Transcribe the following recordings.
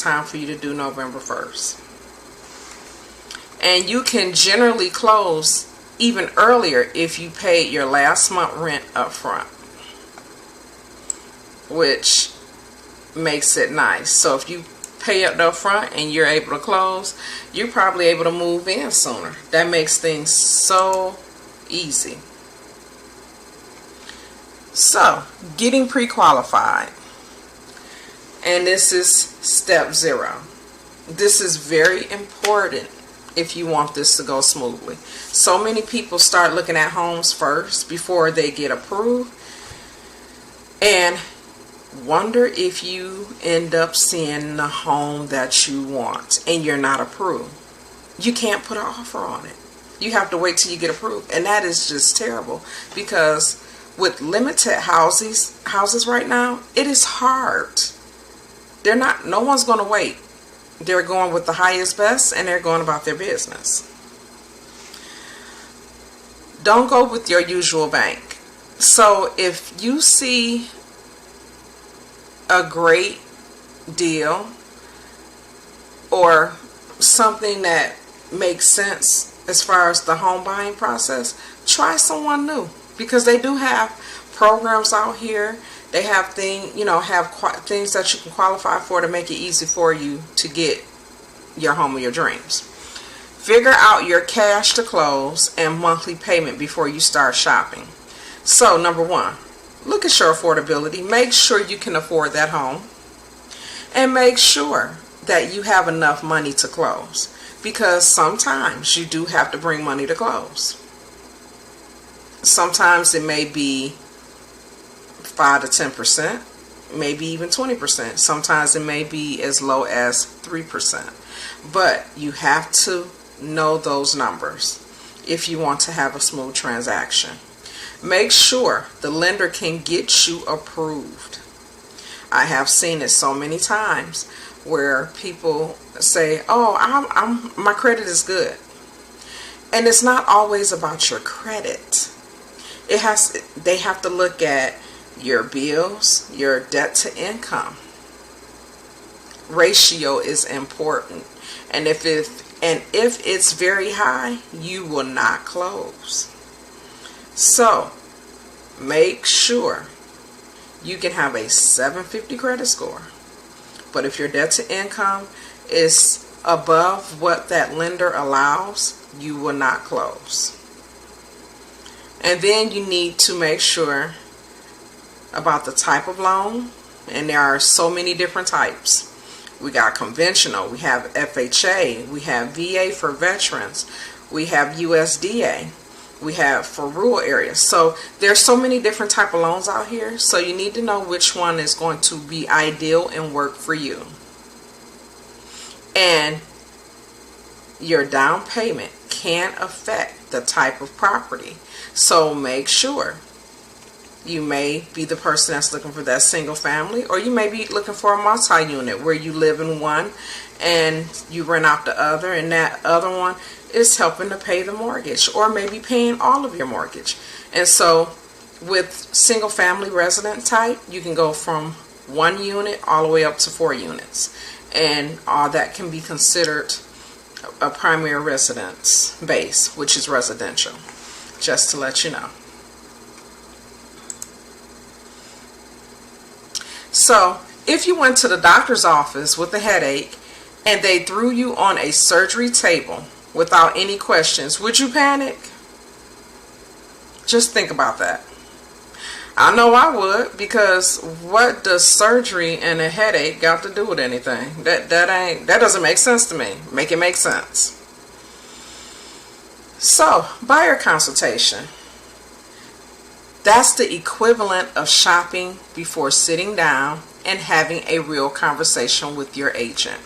it's time for you to do November 1st. And you can generally close even earlier if you paid your last month rent up front, which makes it nice. So if you pay up up front and you're able to close, you're probably able to move in sooner. That makes things so easy. So, getting pre-qualified. And this is step 0. This is very important if you want this to go smoothly. So many people start looking at homes first before they get approved, and wonder if you end up seeing the home that you want and you're not approved. You can't put an offer on it. You have to wait till you get approved, and that is just terrible, because with limited houses right now, it is hard. No one's going to wait. They're going with the highest best, and they're going about their business. Don't go with your usual bank. So if you see a great deal or something that makes sense as far as the home buying process, try someone new, because they do have programs out here. They have things that you can qualify for to make it easy for you to get your home of your dreams. Figure out your cash to close and monthly payment before you start shopping. So, number 1, look at your affordability. Make sure you can afford that home, and make sure that you have enough money to close, because sometimes you do have to bring money to close. Sometimes it may be 5 to 10%, maybe even 20%. Sometimes it may be as low as 3%. But you have to know those numbers if you want to have a smooth transaction. Make sure the lender can get you approved. I have seen it so many times where people say, "Oh, my credit is good," and it's not always about your credit. They have to look at your bills, your debt to income ratio is important, and if it's very high, you will not close. So make sure you can have a 750 credit score, but if your debt to income is above what that lender allows, you will not close. And then you need to make sure about the type of loan, and there are so many different types. We got conventional, we have FHA, we have VA for veterans, we have USDA, we have for rural areas. So there's so many different type of loans out here, so you need to know which one is going to be ideal and work for you. And your down payment can affect the type of property, so make sure. You may be the person that's looking for that single family, or you may be looking for a multi-unit where you live in one and you rent out the other, and that other one is helping to pay the mortgage, or maybe paying all of your mortgage. And so with single family resident type, you can go from 1 unit all the way up to 4 units, and all that can be considered a primary residence base, which is residential, just to let you know. So if you went to the doctor's office with a headache and they threw you on a surgery table without any questions, would you panic? Just think about that. I know I would, because what does surgery and a headache got to do with anything? That doesn't make sense to me. Make it make sense. So, buyer consultation. That's the equivalent of shopping before sitting down and having a real conversation with your agent.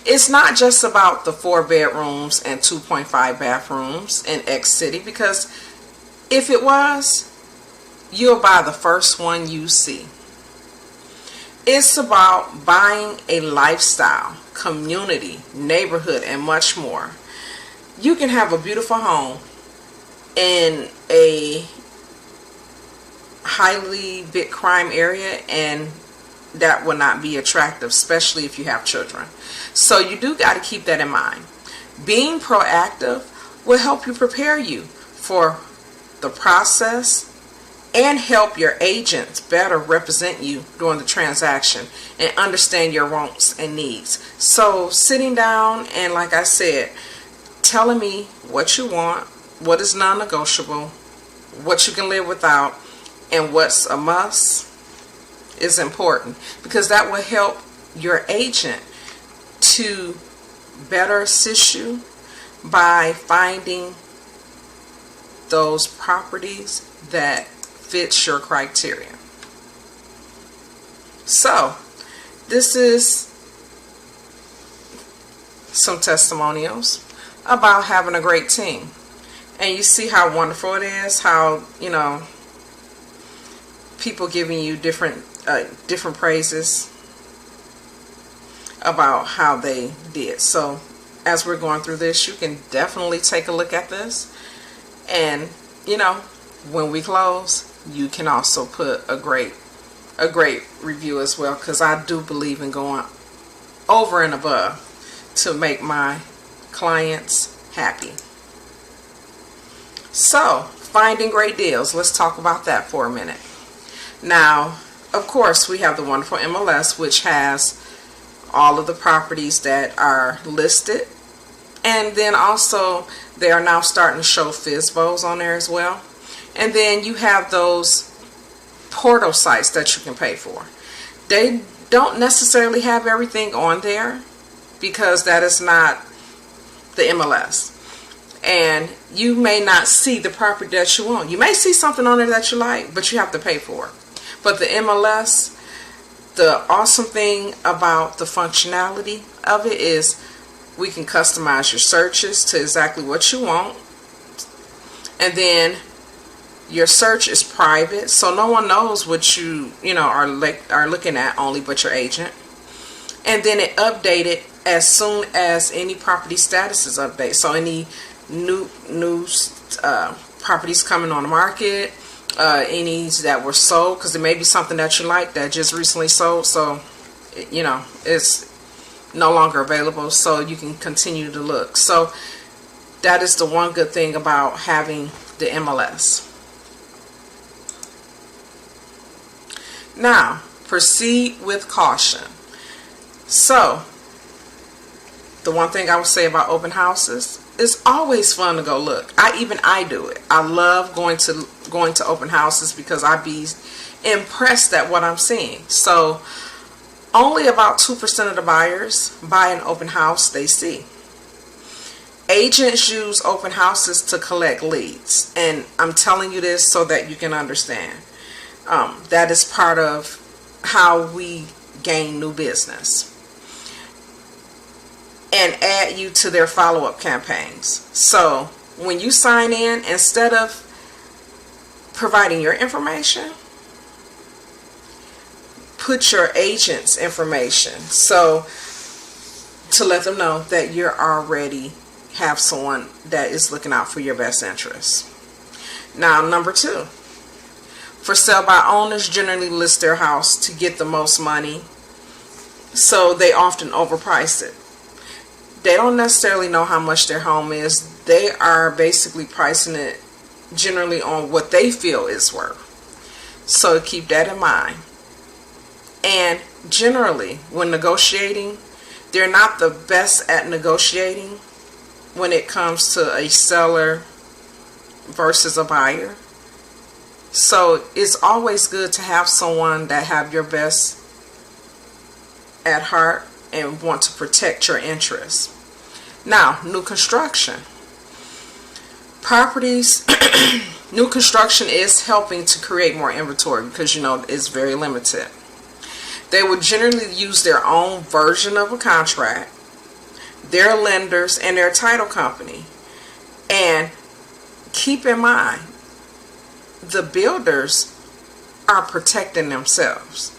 It's not just about the 4 bedrooms and 2.5 bathrooms in X city, because if it was, you'll buy the first one you see. It's about buying a lifestyle, community, neighborhood, and much more. You can have a beautiful home in a highly big crime area and that will not be attractive, especially if you have children. So you do got to keep that in mind. Being proactive will help you prepare you for the process and help your agents better represent you during the transaction and understand your wants and needs. So sitting down and, like I said, telling me what you want, what is non-negotiable, what you can live without, and what's a must is important, because that will help your agent to better assist you by finding those properties that fits your criteria. So this is some testimonials about having a great team, and you see how wonderful it is, how, you know, people giving you different praises about how they did. So as we're going through this, you can definitely take a look at this, and you know, when we close, you can also put a great review as well, because I do believe in going over and above to make my clients happy. So finding great deals, let's talk about that for a minute. Now, of course, we have the wonderful MLS, which has all of the properties that are listed, and then also they are now starting to show FSBOs on there as well. And then you have those portal sites that you can pay for. They don't necessarily have everything on there, because that is not the MLS, and you may not see the property that you want. You may see something on there that you like, but you have to pay for it. But the MLS, the awesome thing about the functionality of it is we can customize your searches to exactly what you want, and then your search is private, so no one knows what you are looking at, only but your agent. And then it updated as soon as any property status is updated. So any new properties coming on the market, any that were sold, because there may be something that you like that just recently sold, so you know it's no longer available, so you can continue to look. So that is the one good thing about having the MLS. Now, proceed with caution. So the one thing I would say about open houses, it's always fun to go look. I do it. I love going to open houses because I be impressed at what I'm seeing. So only about 2% of the buyers buy an open house they see. Agents use open houses to collect leads, and I'm telling you this so that you can understand. That is part of how we gain new business and add you to their follow-up campaigns. So when you sign in, instead of providing your information, put your agent's information, so to let them know that you already have someone that is looking out for your best interests. Now, number 2, for sale by owners generally list their house to get the most money, so they often overprice it. They don't necessarily know how much their home is. They are basically pricing it generally on what they feel it's worth. So keep that in mind. And generally, when negotiating, they're not the best at negotiating when it comes to a seller versus a buyer. So it's always good to have someone that have your best at heart and want to protect your interests. Now, new construction. Properties, new construction is helping to create more inventory because, you know, it's very limited. They would generally use their own version of a contract, their lenders, and their title company. And keep in mind, the builders are protecting themselves.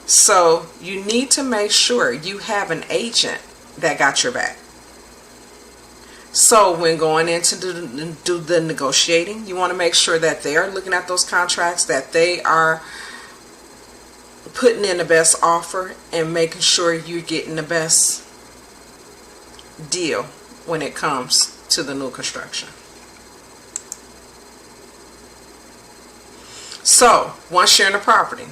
So you need to make sure you have an agent that got your back. So when going in to do the negotiating, you want to make sure that they are looking at those contracts, that they are putting in the best offer and making sure you're getting the best deal when it comes to the new construction. So once you're in the property,